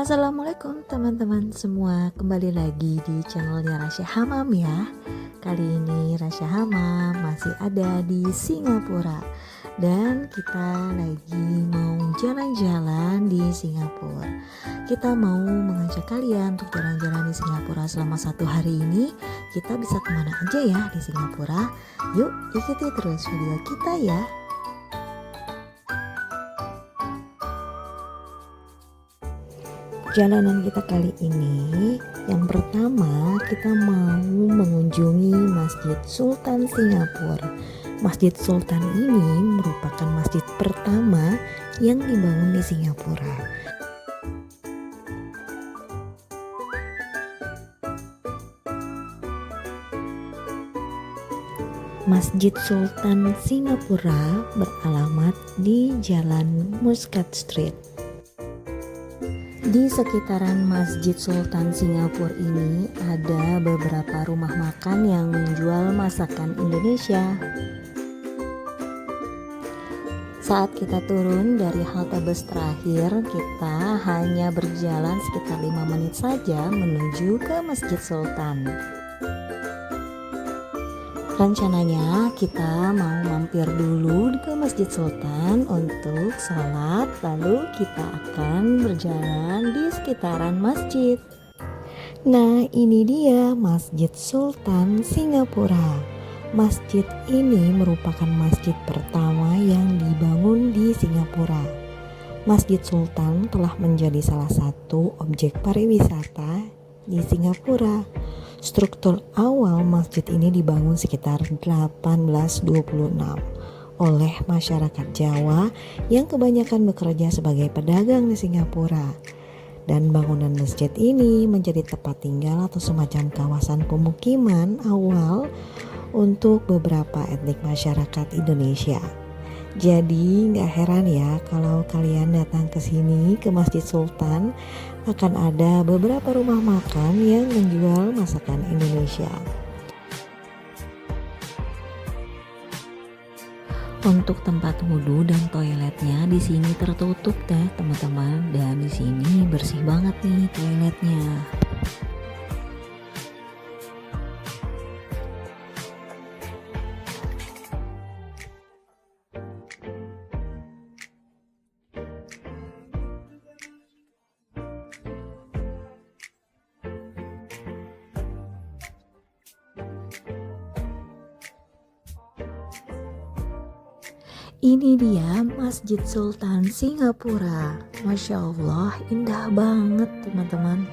Assalamualaikum teman-teman semua, kembali lagi di channelnya Rasya Hamam ya. Kali ini Rasya Hamam masih ada di Singapura dan kita lagi mau jalan-jalan di Singapura. Kita mau mengajak kalian untuk jalan-jalan di Singapura selama 1 hari ini. Kita bisa kemana aja ya di Singapura? Yuk ikuti terus video kita ya. Jalanan kita kali ini, yang pertama kita mau mengunjungi Masjid Sultan Singapura. Masjid Sultan ini merupakan masjid pertama yang dibangun di Singapura. Masjid Sultan Singapura beralamat di Jalan Muscat Street. Di sekitaran Masjid Sultan Singapura ini ada beberapa rumah makan yang menjual masakan Indonesia. Saat kita turun dari halte bus terakhir, kita hanya berjalan sekitar 5 menit saja menuju ke Masjid Sultan. Rencananya kita mau mampir dulu ke Masjid Sultan untuk sholat, lalu kita akan berjalan di sekitaran masjid. Nah, ini dia Masjid Sultan Singapura. Masjid ini merupakan masjid pertama yang dibangun di Singapura. Masjid Sultan telah menjadi salah satu objek pariwisata di Singapura. Struktur awal masjid ini dibangun sekitar 1826 oleh masyarakat Jawa yang kebanyakan bekerja sebagai pedagang di Singapura. Dan bangunan masjid ini menjadi tempat tinggal atau semacam kawasan pemukiman awal untuk beberapa etnik masyarakat Indonesia. Jadi gak heran ya kalau kalian datang ke sini ke Masjid Sultan akan ada beberapa rumah makan yang menjual masakan Indonesia. Untuk tempat wudhu dan toiletnya di sini tertutup deh teman-teman, dan di sini bersih banget nih toiletnya. Ini dia Masjid Sultan Singapura. Masya Allah, indah banget teman-teman.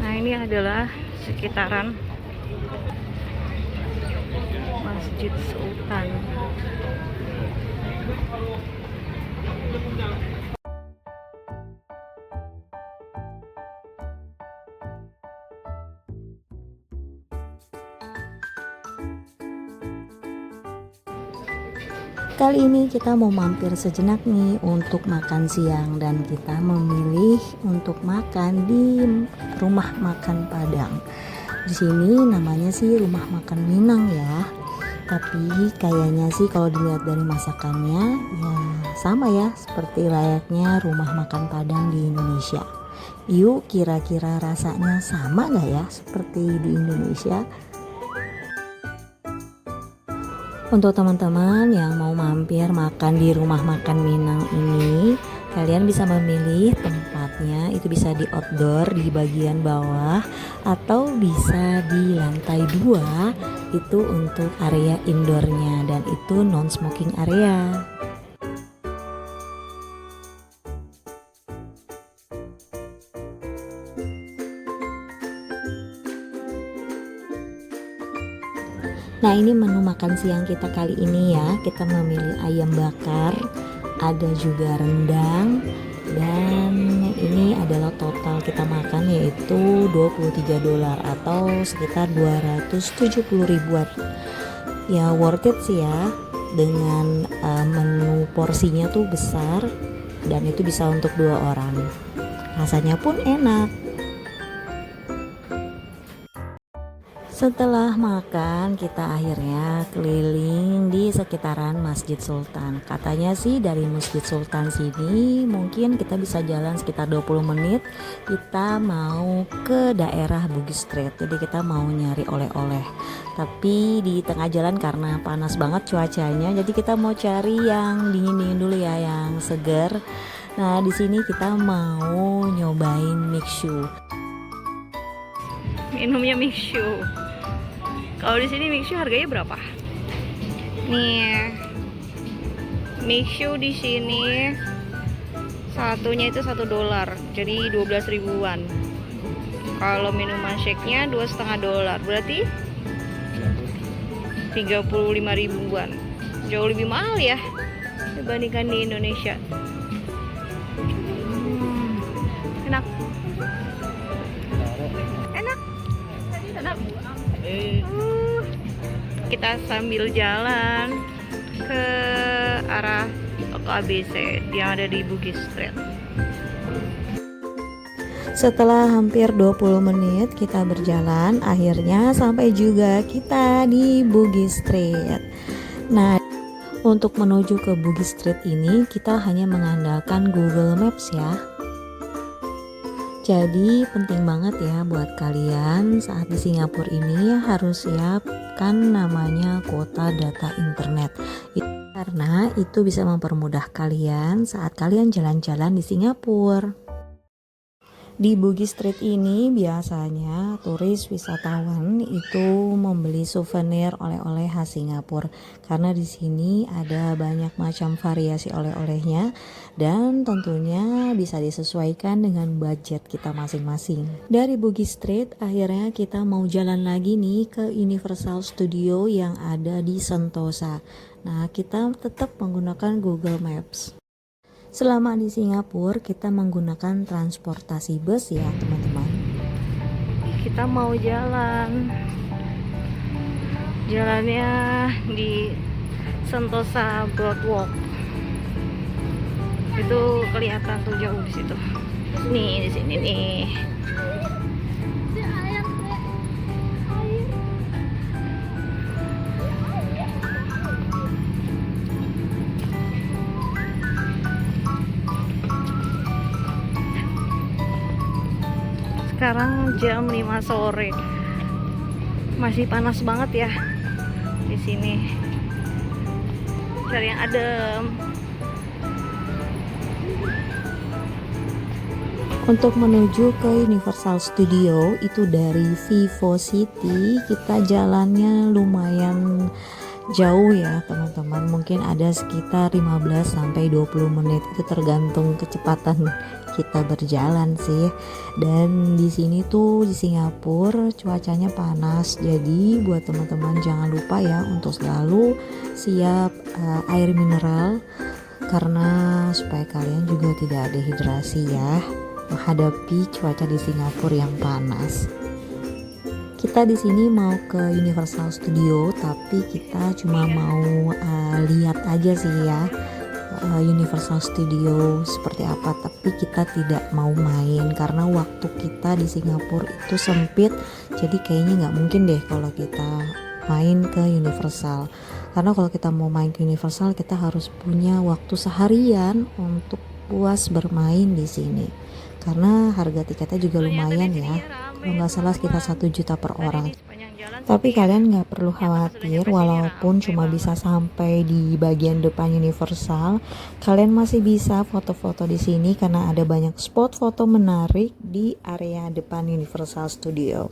Nah, ini adalah sekitaran Masjid Sultan. Kali ini kita mau mampir sejenak nih untuk makan siang, dan kita memilih untuk makan di rumah makan Padang. Di sini namanya sih rumah makan Minang ya. Tapi kayaknya sih kalau dilihat dari masakannya ya sama ya seperti layaknya rumah makan Padang di Indonesia. Yuk kira-kira rasanya sama gak ya seperti di Indonesia? Untuk teman-teman yang mau mampir makan di rumah makan Minang ini, kalian bisa memilih tempatnya, itu bisa di outdoor di bagian bawah atau bisa di lantai 2, itu untuk area indoornya, dan itu non smoking area. Nah, ini menu makan siang kita kali ini ya. Kita memilih ayam bakar, ada juga rendang, dan ini adalah total kita makan yaitu $23 atau sekitar 270 ribuan. Ya worth it sih ya, dengan menu porsinya tuh besar dan itu bisa untuk 2 orang. Rasanya pun enak. Setelah makan, kita akhirnya keliling di sekitaran Masjid Sultan. Katanya sih dari Masjid Sultan sini mungkin kita bisa jalan sekitar 20 menit. Kita mau ke daerah Bugis Street. Jadi kita mau nyari oleh-oleh. Tapi di tengah jalan karena panas banget cuacanya, jadi kita mau cari yang dingin-dingin dulu ya, yang seger. Nah, di sini kita mau nyobain mixu. Minumnya mixu. Kalau di sini mixu harganya berapa? Nih, mixu di sini satunya itu $1, jadi 12 ribuan. Kalau minuman shake-nya $2,5, berarti 35 ribuan. Jauh lebih mahal ya dibandingkan di Indonesia. Enak. Enak. Enak. Kita sambil jalan ke arah toko ABC yang ada di Bugis Street. Setelah hampir 20 menit kita berjalan, akhirnya sampai juga kita di Bugis Street. Nah, untuk menuju ke Bugis Street ini kita hanya mengandalkan Google Maps ya. Jadi penting banget ya buat kalian saat di Singapura ini harus siapkan namanya kuota data internet. Karena itu bisa mempermudah kalian saat kalian jalan-jalan di Singapura. Di Bugis Street ini biasanya turis wisatawan itu membeli souvenir oleh-oleh khas Singapura karena di sini ada banyak macam variasi oleh-olehnya dan tentunya bisa disesuaikan dengan budget kita masing-masing. Dari Bugis Street akhirnya kita mau jalan lagi nih ke Universal Studio yang ada di Sentosa. Nah, kita tetap menggunakan Google Maps. Selama di Singapura kita menggunakan transportasi bus ya teman-teman. Kita mau jalan. Jalannya di Sentosa Boardwalk. Itu kelihatan tuh jauh di situ. Nih di sini nih. Sekarang jam 5 sore. Masih panas banget ya di sini. Cari yang adem. Untuk menuju ke Universal Studio itu dari Vivo City kita jalannya lumayan jauh ya teman-teman, mungkin ada sekitar 15 sampai 20 menit itu tergantung kecepatan kita berjalan sih. Dan di sini tuh di Singapura cuacanya panas, jadi buat teman-teman jangan lupa ya untuk selalu siap air mineral karena supaya kalian juga tidak dehidrasi ya menghadapi cuaca di Singapura yang panas. Kita di sini mau ke Universal Studio, tapi kita cuma mau lihat aja sih ya Universal Studio seperti apa, tapi kita tidak mau main karena waktu kita di Singapura itu sempit, jadi kayaknya nggak mungkin deh kalau kita main ke Universal. Karena kalau kita mau main ke Universal kita harus punya waktu seharian untuk puas bermain di sini. Karena harga tiketnya juga lumayan ya. Kalau nggak salah sekitar 1 juta per orang. Tapi kalian nggak perlu khawatir, walaupun cuma bisa sampai di bagian depan Universal, kalian masih bisa foto-foto di sini karena ada banyak spot foto menarik di area depan Universal Studio.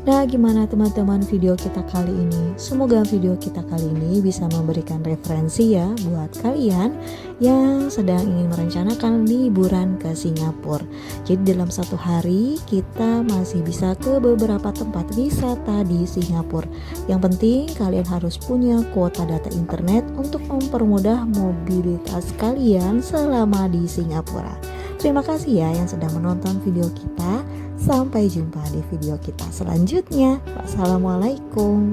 Nah, gimana teman-teman video kita kali ini? Semoga video kita kali ini bisa memberikan referensi ya buat kalian yang sedang ingin merencanakan liburan ke Singapura. Jadi dalam satu hari kita masih bisa ke beberapa tempat wisata di Singapura. Yang penting kalian harus punya kuota data internet untuk mempermudah mobilitas kalian selama di Singapura. Terima kasih ya yang sedang menonton video kita. Sampai jumpa di video kita selanjutnya. Wassalamualaikum.